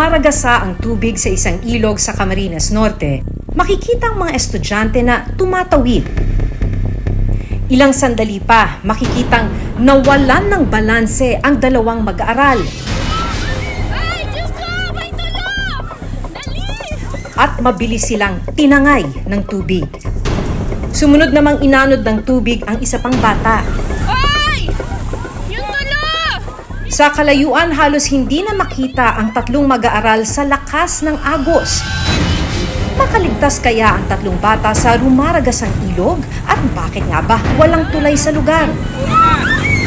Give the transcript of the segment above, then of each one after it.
rumaragasa ang tubig sa isang ilog sa Camarines Norte, makikita ang mga estudyante na tumatawid. Ilang sandali pa, makikitang nawalan ng balanse ang dalawang mag-aaral. Ay, Diyos ko! May tulong! Dali! At mabilis silang tinangay ng tubig. Sumunod namang inanod ng tubig ang isa pang bata. Ay! Yung tulong! Sa kalayuan, halos hindi na makita ang tatlong mag-aaral sa lakas ng agos. Makaligtas kaya ang tatlong bata sa rumaragasang ilog? At bakit nga ba walang tulay sa lugar?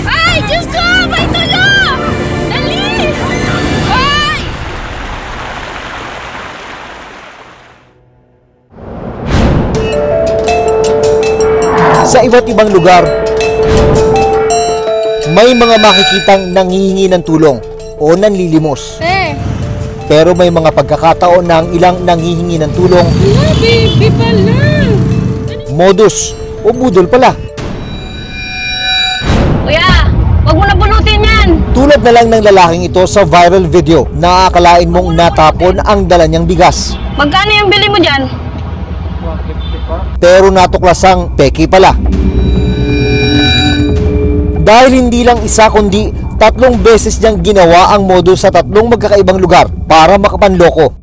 Ay, Diyos ko! May tulong! Dali! Ay! Sa iba't ibang lugar, may mga makikitang nanghihingi ng tulong o nanlilimos. Pero may mga pagkakataon na ang ilang nanghihingi ng tulong, Baby pala! modus o budol pala. Kuya, wag mo na bunutin yan! Tulad na lang ng lalaking ito sa viral video na aakalain mong natapon ang dala niyang bigas. Magkano yung bili mo dyan? Pero natuklasang peki pala. Dahil hindi lang isa kundi 3 beses niyang ginawa ang modus sa 3 magkakaibang lugar para makapanloko.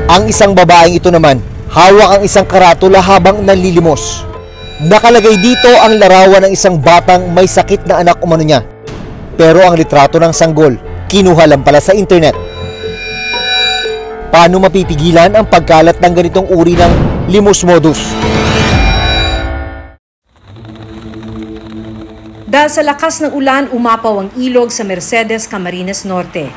Ang isang babaeng ito naman, hawak ang isang karatula habang nanlilimos. Nakalagay dito ang larawan ng isang batang may sakit na anak umano niya. Pero ang litrato ng sanggol, kinuha lang pala sa internet. Paano mapipigilan ang pagkalat ng ganitong uri ng limos modus? Dahil sa lakas ng ulan, umapaw ang ilog sa Mercedes, Camarines Norte.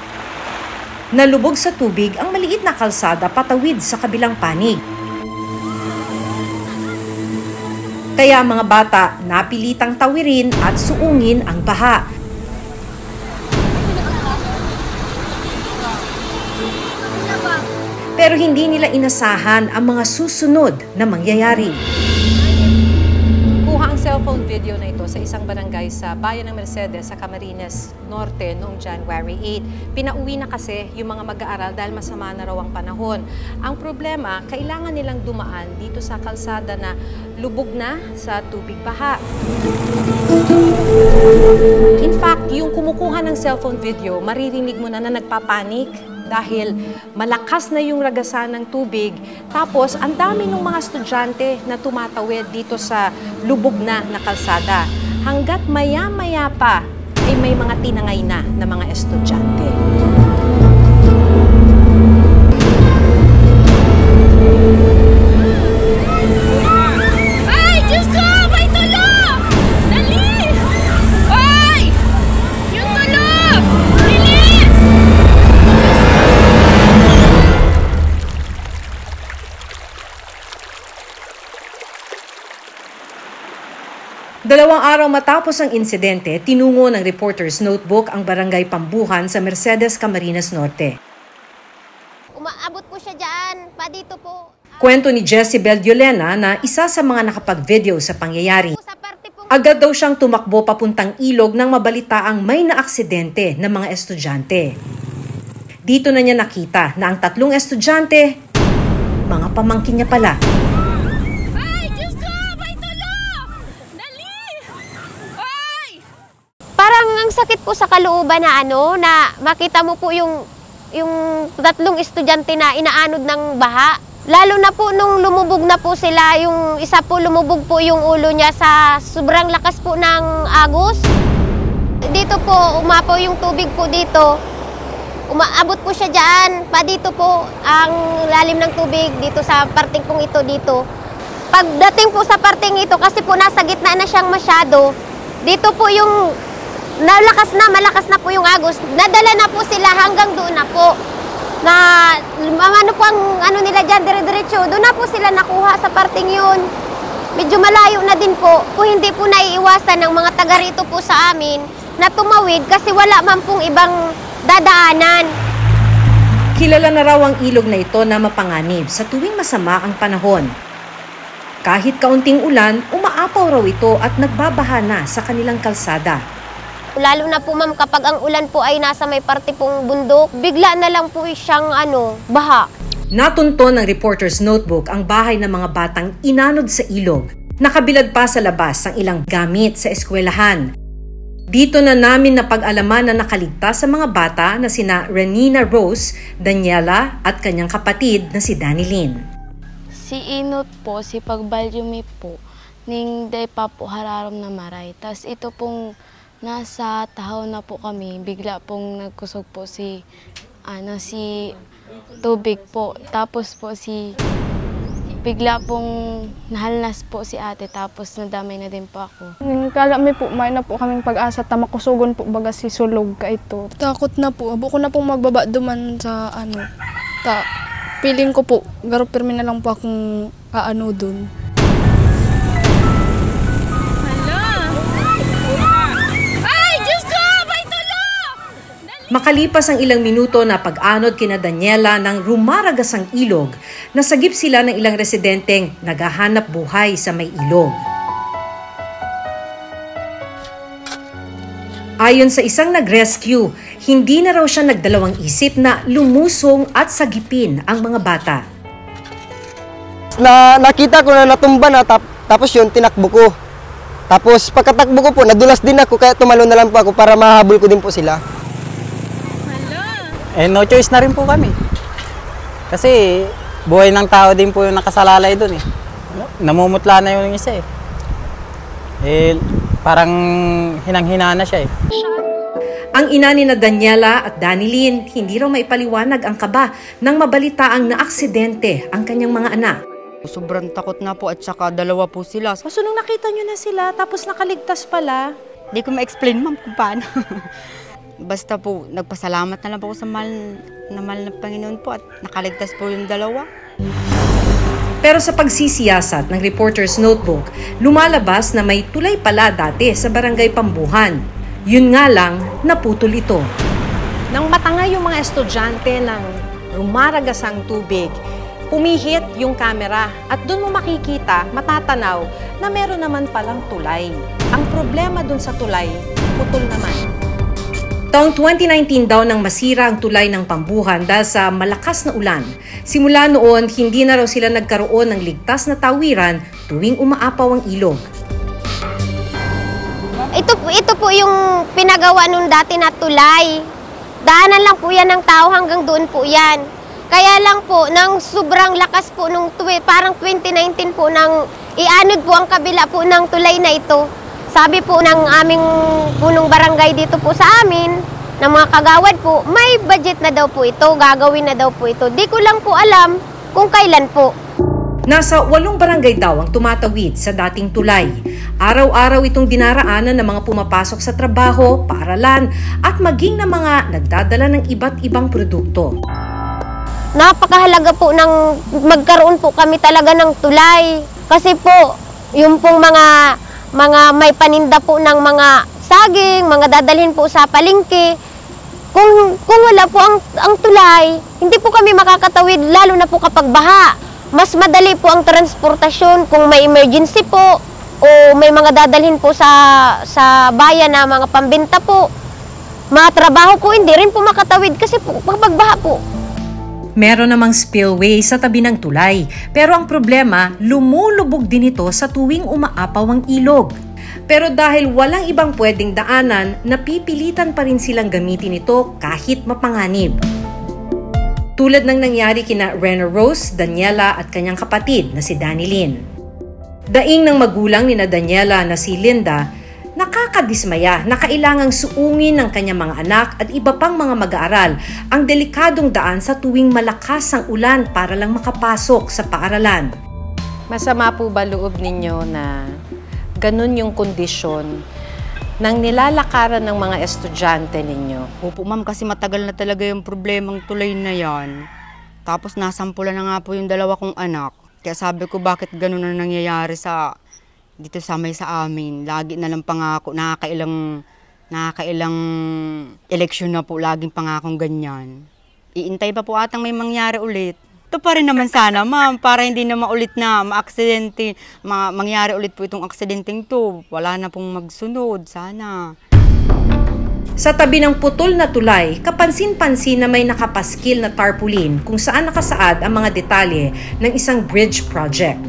Nalubog sa tubig ang maliit na kalsada patawid sa kabilang panig. Kaya mga bata napilitang tawirin at suungin ang baha. Pero hindi nila inasahan ang mga susunod na mangyayari. Kuha ang cellphone video na ito sa isang barangay sa bayan ng Mercedes sa Camarines Norte noong January 8. Pinauwi na kasi yung mga mag-aaral dahil masama na raw ang panahon. Ang problema, kailangan nilang dumaan dito sa kalsada na lubog na sa tubig baha. In fact, yung kumukuha ng cellphone video, maririnig mo na nagpapanik dahil malakas na yung ragasan ng tubig. Tapos, ang dami ng mga estudyante na tumatawid dito sa lubog na kalsada. Hanggat maya-maya pa, ay may mga tinangay na mga estudyante. Ay, Diyos ko! May tulong! Dali! Ay! Yung tulong! Bilis! 2 araw matapos ang insidente, tinungo ng Reporter's Notebook ang barangay Pambuhan sa Mercedes, Camarines Norte. Umaabot po siya dyan, pa dito po. Kwento ni Jessie Beldiolena na isa sa mga nakapag-video sa pangyayari. Sa parte po. Agad daw siyang tumakbo papuntang ilog nang mabalitaang may naaksidente ng mga estudyante. Dito na niya nakita na ang 3 estudyante, mga pamangkin niya pala. Ay, Diyos ko! May tulong! Dali! Ay! Parang ang sakit po sa kalooban na na makita mo po yung 3 estudyante na inaanod ng baha. Lalo na po nung lumubog na po sila, yung isa po lumubog po yung ulo niya sa sobrang lakas po ng agos. Dito po, umapaw yung tubig po dito. Umaabot po siya dyan, pa dito po ang lalim ng tubig dito sa parting pong ito dito. Pagdating po sa parting ito, kasi po nasa gitna na siyang masyado, dito po yung malakas na po yung agos. Nadala na po sila hanggang doon na po. Na ano po ang nila dyan, dire-diretso, doon na po sila nakuha sa parting yun. Medyo malayo na din po, kung hindi po naiiwasan ng mga taga rito po sa amin na tumawid kasi wala man pong ibang dadaanan. Kilala na raw ang ilog na ito na mapanganib sa tuwing masama ang panahon. Kahit kaunting ulan, umaapaw raw ito at nagbabaha na sa kanilang kalsada. Lalo na po ma'am kapag ang ulan po ay nasa may parte pong bundok, bigla na lang po siyang baha. Natunton ng reporter's notebook ang bahay ng mga batang inanod sa ilog. Nakabilad pa sa labas ang ilang gamit sa eskwelahan. Dito na namin napag-alaman na nakaligtas sa mga bata na sina Renina Rose, Daniela at kanyang kapatid na si Danilyn. Si Inot po, si Pagbalyumi po, ning day pa po hararom na maray. Tas ito pong nasa tahaw na po kami, bigla pong nagkusog po si tubig po. Tapos po bigla pong nahalnas po si ate, tapos nadamay na din po ako. Kalami po, may na po kaming pag-asa, tamakusugon po baga si sulog ka ito. Takot na po, buko na pong magbaba duman sa feeling ko po, garo pirmi na lang po akong dun. Makalipas ang ilang minuto na pag-anod kina Daniela ng rumaragas ang ilog, nasagip sila ng ilang residenteng naghahanap buhay sa may ilog. Ayon sa isang nag-rescue, hindi na raw siya nagdalawang isip na lumusong at sagipin ang mga bata. Nakita ko na natumba na, tapos yun, tinakbo ko. Tapos pagkatakbo ko po, nadulas din ako, kaya tumalon na lang po ako para mahabol ko din po sila. No choice na rin po kami. Kasi buhay ng tao din po yung nakasalalay doon eh. Namumutla na yung isa eh. Parang hinang-hina na siya eh. Ang ina ni na Daniela at Danilyn, hindi raw maipaliwanag ang kaba nang mabalitaang naaksidente ang kanyang mga anak. Sobrang takot na po at saka dalawa po sila. So nung nakita nyo na sila tapos nakaligtas pala? Hindi ko ma-explain ma'am kung paano. Basta po, nagpasalamat na lang po ako sa mahal na Panginoon po at nakaligtas po yung dalawa. Pero sa pagsisiyasat ng reporter's notebook, lumalabas na may tulay pala dati sa barangay Pambuhan. Yun nga lang, naputol ito. Nang matangay yung mga estudyante ng rumaragasang tubig, pumihit yung kamera at doon mo makikita, matatanaw na meron naman palang tulay. Ang problema dun sa tulay, putol naman. Taong 2019 daw nang masira ang tulay ng Pambuhan dahil sa malakas na ulan. Simula noon, hindi na raw sila nagkaroon ng ligtas na tawiran tuwing umaapaw ang ilog. Ito po yung pinagawa nung dati na tulay. Daanan lang po yan ng tao, hanggang doon po yan. Kaya lang po, nang sobrang lakas po nung parang 2019 po, nang ianod po ang kabila po ng tulay na ito. Sabi po ng aming punong barangay dito po sa amin, ng mga kagawad po, may budget na daw po ito, gagawin na daw po ito. Di ko lang po alam kung kailan po. Nasa 8 barangay daw ang tumatawid sa dating tulay. Araw-araw itong dinaraanan ng mga pumapasok sa trabaho, paaralan, at maging ng mga nagdadala ng iba't ibang produkto. Napakahalaga po ng magkaroon po kami talaga ng tulay. Kasi po, yung pong mga may paninda po ng mga saging, mga dadalhin po sa palengke. Kung wala po ang tulay, hindi po kami makakatawid, lalo na po kapag baha. Mas madali po ang transportasyon kung may emergency po o may mga dadalhin po sa bayan na mga pambenta po. Mga trabaho po, hindi rin po makatawid kasi po kapag baha po. Meron namang spillway sa tabi ng tulay, pero ang problema, lumulubog din ito sa tuwing umaapaw ang ilog. Pero dahil walang ibang pwedeng daanan, napipilitan pa rin silang gamitin ito kahit mapanganib. Tulad ng nangyari kina Renina Rose, Daniela at kanyang kapatid na si Danilyn. Daing ng magulang ni na Daniela na si Linda, nakakadismaya na kailangang suungin ng kanyang mga anak at iba pang mga mag-aaral ang delikadong daan sa tuwing malakas ang ulan para lang makapasok sa paaralan. Masama po ba loob ninyo na ganun yung kondisyon ng nilalakaran ng mga estudyante ninyo? Opo ma'am, kasi matagal na talaga yung problemang tulay na yan. Tapos nasampulan na nga po yung dalawa kong anak. Kaya sabi ko, bakit ganun na nangyayari dito sa amin. Lagi na lang pangako, nakakailang eleksyon na po, laging pangakong ganyan. Iintay pa po atang may mangyari ulit. Ito pa rin naman sana ma'am, para hindi na maulit na maaksidente, mangyari ulit po itong aksidenteng to. Wala na pong magsunod, sana. Sa tabi ng putol na tulay, kapansin-pansin na may nakapaskil na tarpaulin kung saan nakasaad ang mga detalye ng isang bridge project.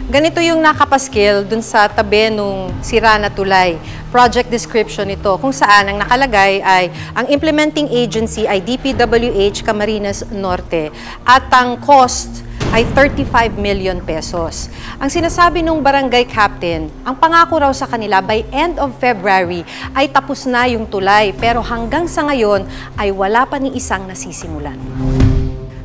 Ganito yung nakapaskil dun sa tabi nung sira na tulay. Project description ito kung saan ang nakalagay ay ang implementing agency ay DPWH Camarines Norte at ang cost ay 35 million pesos. Ang sinasabi nung barangay captain, ang pangako raw sa kanila by end of February ay tapos na yung tulay pero hanggang sa ngayon ay wala pa ni isang nasisimulan.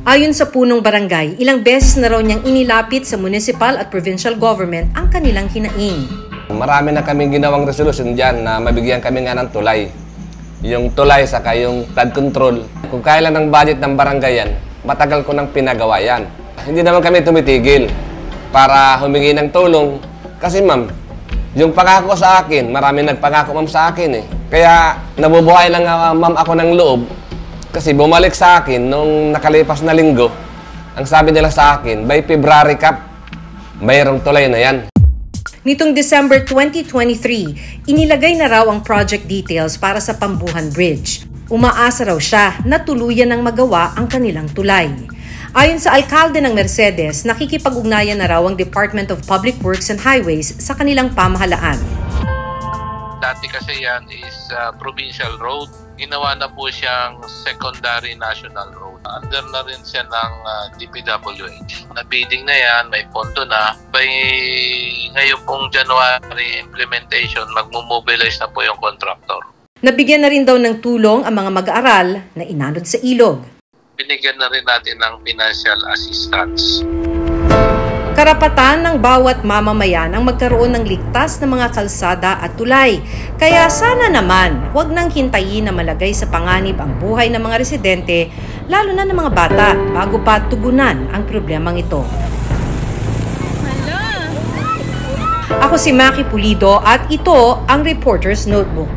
Ayon sa punong barangay, ilang beses na raw niyang inilapit sa municipal at provincial government ang kanilang hinaing. Marami na kaming ginawang resolution dyan na mabigyan kami nga ng tulay. Yung tulay saka yung flood control. Kung kailan ang budget ng barangay yan, matagal ko nang pinagawa yan. Hindi naman kami tumitigil para humingi ng tulong. Kasi ma'am, yung pangako sa akin, marami nagpangako ma'am sa akin eh. Kaya nabubuhay lang ma'am ako ng loob. Kasi bumalik sa akin nung nakalipas na linggo, ang sabi nila sa akin, by February Cap, mayroong tulay na yan. Nitong December 2023, inilagay na raw ang project details para sa Pambuhan Bridge. Umaasa raw siya na tuluyan ng magawa ang kanilang tulay. Ayon sa alkalde ng Mercedes, nakikipag-ugnayan na raw ang Department of Public Works and Highways sa kanilang pamahalaan. Dati kasi yan is provincial road. Ginawa na po siyang secondary national road. Under na rin siya ng DPWH. Nabidding na yan, may pondo na. By ngayon pong January implementation, magmobilize na po yung contractor. Nabigyan na rin daw ng tulong ang mga mag-aaral na inanod sa ilog. Binigyan na rin natin ng financial assistance. Karapatan ng bawat mamamayan ang magkaroon ng ligtas na mga kalsada at tulay. Kaya sana naman, huwag nang hintayin na malagay sa panganib ang buhay ng mga residente, lalo na ng mga bata, bago pa tugunan ang problemang ito. Ako si Maki Pulido at ito ang Reporter's Notebook.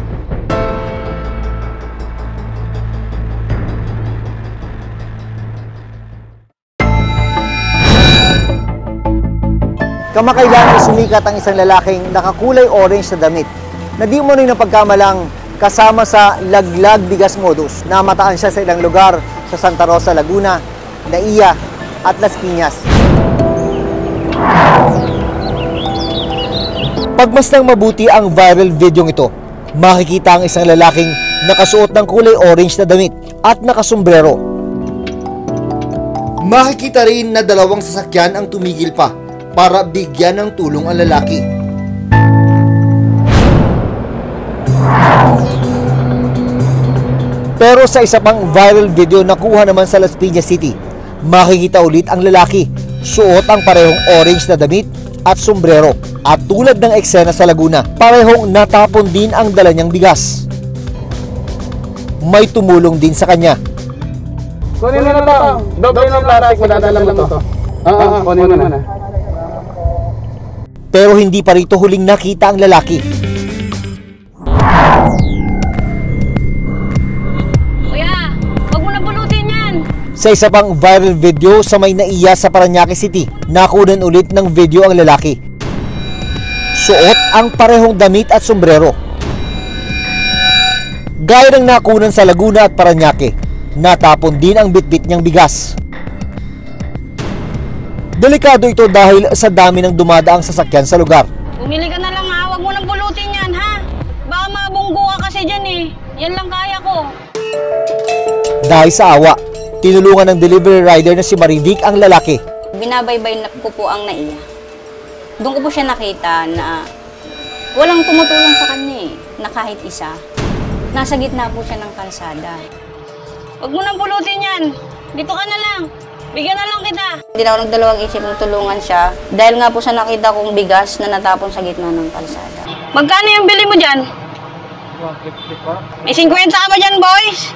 Kamakailan ay sumikat ang isang lalaking nakakulay orange na damit na di mo rin napagkamalang kasama sa laglag bigas modus. Namataan siya sa ilang lugar sa Santa Rosa, Laguna, Naiya at Las Piñas. Pagmasdang mabuti ang viral video ito, makikita ang isang lalaking nakasuot ng kulay orange na damit at nakasombrero. Makikita rin na dalawang sasakyan ang tumigil pa para bigyan ng tulong ang lalaki. Pero sa isa pang viral video na kuha naman sa Las Piñas City, makikita ulit ang lalaki. Suot ang parehong orange na damit at sombrero. At tulad ng eksena sa Laguna, parehong natapon din ang dala niyang bigas. May tumulong din sa kanya. Kunin mo na ito. Doble ng plastic, madadala mo ito. Kunin mo na. Pero hindi pa rito huling nakita ang lalaki. Kuya, huwag mo na bulutin yan. Sa isa pang viral video sa may Naiya sa Parañaque City, nakunan ulit ng video ang lalaki. Suot ang parehong damit at sombrero. Gaya ng nakunan sa Laguna at Parañaque, natapon din ang bitbit niyang bigas. Delikado ito dahil sa dami ng dumadaang sasakyan sa lugar. Bumili ka na lang ha, huwag mo nang bulutin yan ha. Baka mabunggo ka kasi dyan eh. Yan lang kaya ko. Dahil sa awa, tinulungan ng delivery rider na si Marivic ang lalaki. Binabaybay ko po ang Naiya. Doon ko po siya nakita na walang tumutulong sa kanya eh, na kahit isa. Nasa gitna po siya ng kalsada. Huwag mo nang bulutin yan. Dito ka na lang. Bigyan na lang kita. Hindi na ako nagdalawang isip na tulungan siya dahil nga po sa nakita kong bigas na natapon sa gitna ng kalsada. Magkano yung bili mo dyan? 150 pa. May 50 ka ba dyan, boys?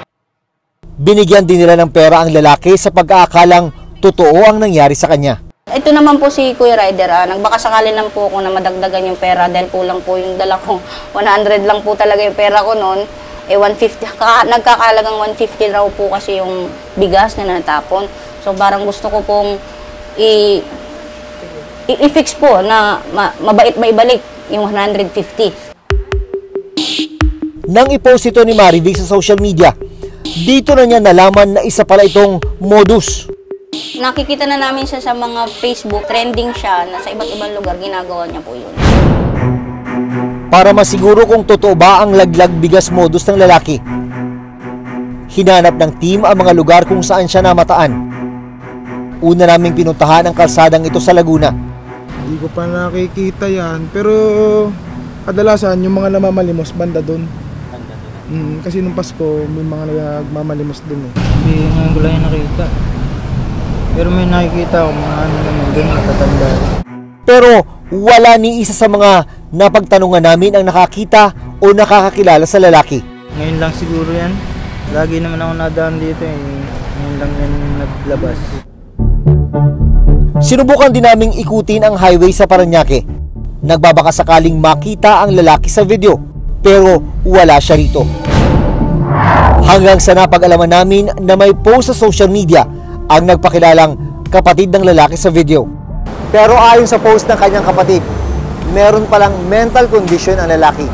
Binigyan din nila ng pera ang lalaki sa pag-aakalang totoo ang nangyari sa kanya. Ito naman po si Kuya Rider, nagbakasakali lang po ako na madagdagan yung pera dahil kulang po yung dala ko. 100 lang po talaga yung pera ko noon. 150, nagkakalagang 150 raw po kasi yung bigas na natapon. So parang gusto ko pong i-fix po na maibalik yung 150. Nang i-post ito ni Marivic sa social media, dito na niya nalaman na isa pala itong modus. Nakikita na namin siya sa mga Facebook, trending siya, na sa iba't ibang lugar ginagawa niya po yun. Para masiguro kung totoo ba ang laglag bigas modus ng lalaki, hinanap ng team ang mga lugar kung saan siya namataan. Una naming pinuntahan ang kalsadang ito sa Laguna. Hindi ko pa nakikita yan, pero kadalasan yung mga namamalimos banda doon. Kasi nung Pasko may mga nagmamalimos doon eh. Hindi ngayon ko lang yung nakita. Pero may nakikita ako mga ano naman doon natatanda. Pero wala ni isa sa mga napagtanungan namin ang nakakita o nakakakilala sa lalaki. Ngayon lang siguro yan. Lagi naman ako nadaan dito eh. Ngayon lang yan naglabas. Sinubukan din naming ikutin ang highway sa Parañaque. Nagbabaka sakaling makita ang lalaki sa video, pero wala siya rito. Hanggang sa napag-alaman namin na may post sa social media ang nagpakilalang kapatid ng lalaki sa video. Pero ayon sa post ng kanyang kapatid, meron palang mental condition ang lalaki.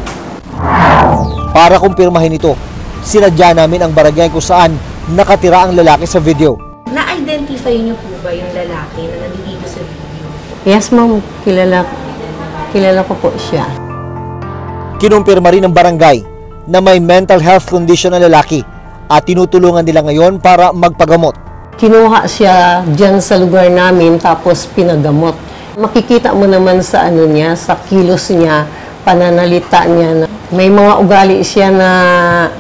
Para kumpirmahin ito, sinadya namin ang barangay kung saan nakatira ang lalaki sa video. Na-identify niyo po ba yung lalaki na nandito sa video? Yes, ma'am. Kilala ko po siya. Kinumpirma rin ng barangay na may mental health condition ang lalaki at tinutulungan nila ngayon para magpagamot. Kinuha siya dyan sa lugar namin tapos pinagamot. Makikita mo naman sa ano niya, sa kilos niya, pananalita niya na may mga ugali siya na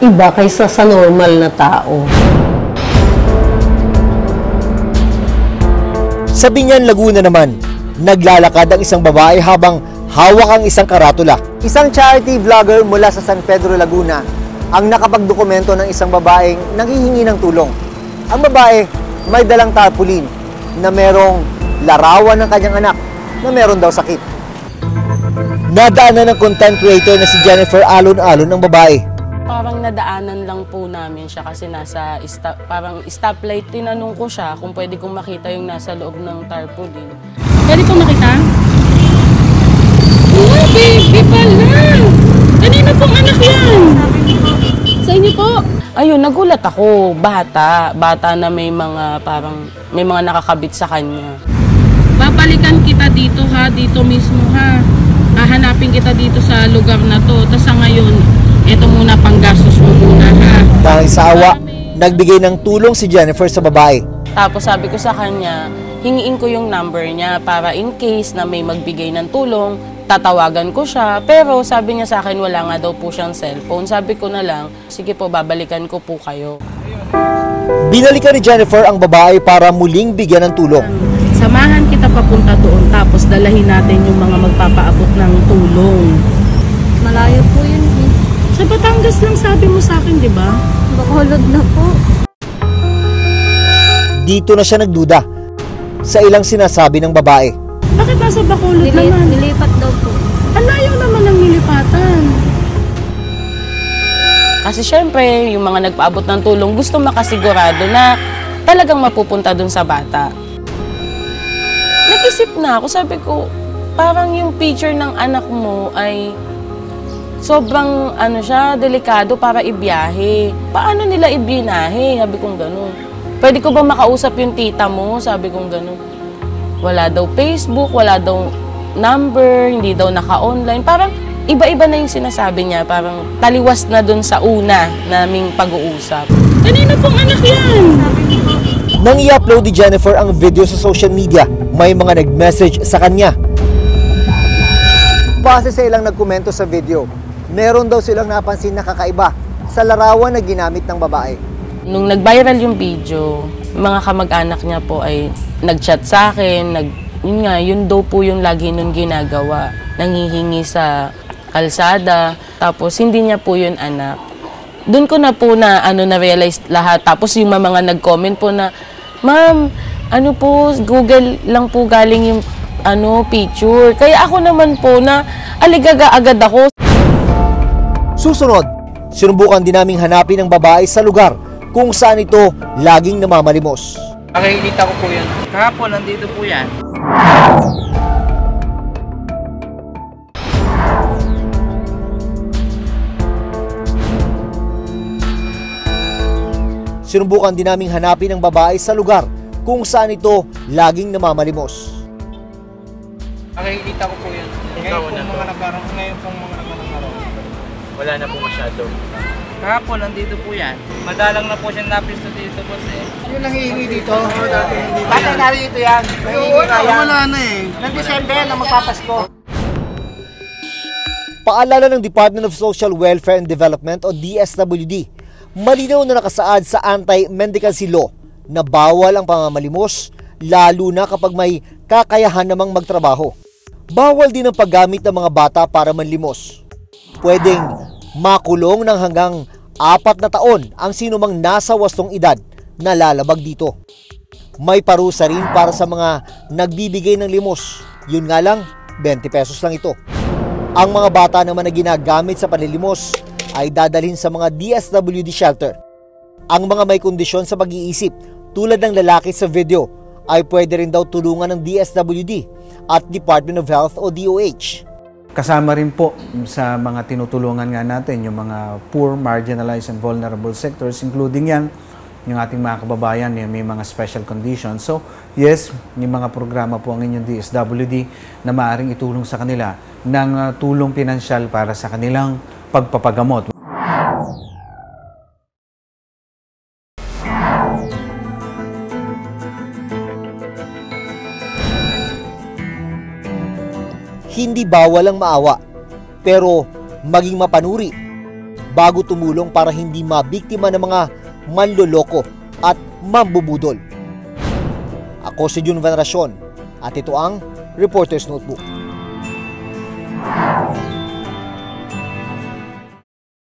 iba kaysa sa normal na tao. Sa Binyan, Laguna naman, naglalakad ang isang babae habang hawak ang isang karatula. Isang charity vlogger mula sa San Pedro, Laguna ang nakapagdokumento ng isang babaeng nanghihingi ng tulong. Ang babae may dalang tarpaulin na merong larawan ng kanyang anak na meron daw sakit. Nadaanan ng content creator na si Jennifer Alon-Alon ng babae. Parang nadaanan lang po namin siya kasi nasa parang stoplight. Tinanong ko siya kung pwede kong makita yung nasa loob ng tarpaulin. Pwede kong makita? Oh, baby pala! Kanina pong anak yan! Sa inyo po? Ayun, nagulat ako. Bata na may mga parang may mga nakakabit sa kanya. Babalikan kita dito ha, dito mismo ha. Hahanapin kita dito sa lugar na to. Tapos sa ngayon, ito muna panggastos mo muna ha. Dahil sa awa, nagbigay ng tulong si Jennifer sa babae. Tapos sabi ko sa kanya, hingiin ko yung number niya para in case na may magbigay ng tulong, tatawagan ko siya. Pero sabi niya sa akin, wala nga daw po siyang cellphone. Sabi ko na lang, sige po, babalikan ko po kayo. Binalikan ni Jennifer ang babae para muling bigyan ng tulong. Samahan kita papunta doon, tapos dalahin natin yung mga magpapaabot ng tulong. Malayo po yun eh. Sa Batangas lang sabi mo sa akin, di ba? Bacolod na po. Dito na siya nagduda sa ilang sinasabi ng babae. Bakit nasa Bacolod naman? Nilipat daw po. Ang layo naman ng nilipatan. Kasi syempre, yung mga nagpaabot ng tulong gusto makasigurado na talagang mapupunta dun sa bata. Nag-isip na ako, sabi ko, parang yung picture ng anak mo ay sobrang delikado para ibiyahe. Paano nila ibinahe? Sabi kong gano'n. Pwede ko ba makausap yung tita mo? Sabi kong gano'n. Wala daw Facebook, wala daw number, hindi daw naka-online. Parang iba-iba na yung sinasabi niya. Parang taliwas na dun sa una naming pag-uusap. Kanina pong anak yan! Nang i-upload ni Jennifer ang video sa social media, may mga nag-message sa kanya. Base sa ilang nagkomento sa video, meron daw silang napansin na kakaiba sa larawan na ginamit ng babae. Nung nag-viral yung video, mga kamag-anak niya po ay nag-chat sa akin, yun daw po yung lagi nun ginagawa. Nanghihingi sa kalsada, tapos hindi niya po yun anak. Doon ko na po na-realize lahat. Tapos yung mga nag-comment po na, Ma'am, Google lang po galing yung picture. Kaya ako naman po na aligaga agad ako. Susunod, sinubukan din naming hanapin ang babae sa lugar kung saan ito laging namamalimos. Nakikita ko po yan. Kahapon, nandito po yan. Sinubukan din naming hanapin ang babae sa lugar kung saan ito laging namamalimos. Nakikita ko po yan. Ngayon pong mga nakarang wala na po masyado. Kahapon, nandito po yan. Madalang na po siya napisto dito, boss eh. Yung nangihingi dito? Oo, dati hindi dito. Basta narito yan. Wala na eh. Ng December na magpapasko. Paalala ng Department of Social Welfare and Development o DSWD, malinaw na nakasaad sa anti-mendicancy law na bawal ang pamamalimos, lalo na kapag may kakayahan namang magtrabaho. Bawal din ang paggamit ng mga bata para manlimos. Pwedeng makulong ng hanggang 4 na taon ang sinumang nasa wastong edad na lalabag dito. May parusa rin para sa mga nagbibigay ng limos. Yun nga lang, 20 pesos lang ito. Ang mga bata naman na ginagamit sa panlilimos ay dadalhin sa mga DSWD shelter. Ang mga may kondisyon sa pag-iisip tulad ng lalaki sa video ay pwede rin daw tulungan ng DSWD at Department of Health o DOH. Kasama rin po sa mga tinutulungan nga natin yung mga poor, marginalized and vulnerable sectors, including yan yung ating mga kababayan yung may mga special conditions. So yes, yung mga programa po ang inyong DSWD na maaaring itulong sa kanila ng tulong pinansyal para sa kanilang pagpapagamot. Hindi bawal ang maawa, pero maging mapanuri bago tumulong para hindi mabiktima ng mga manloloko at mambubudol. Ako si Jun Veneracion at ito ang Reporter's Notebook.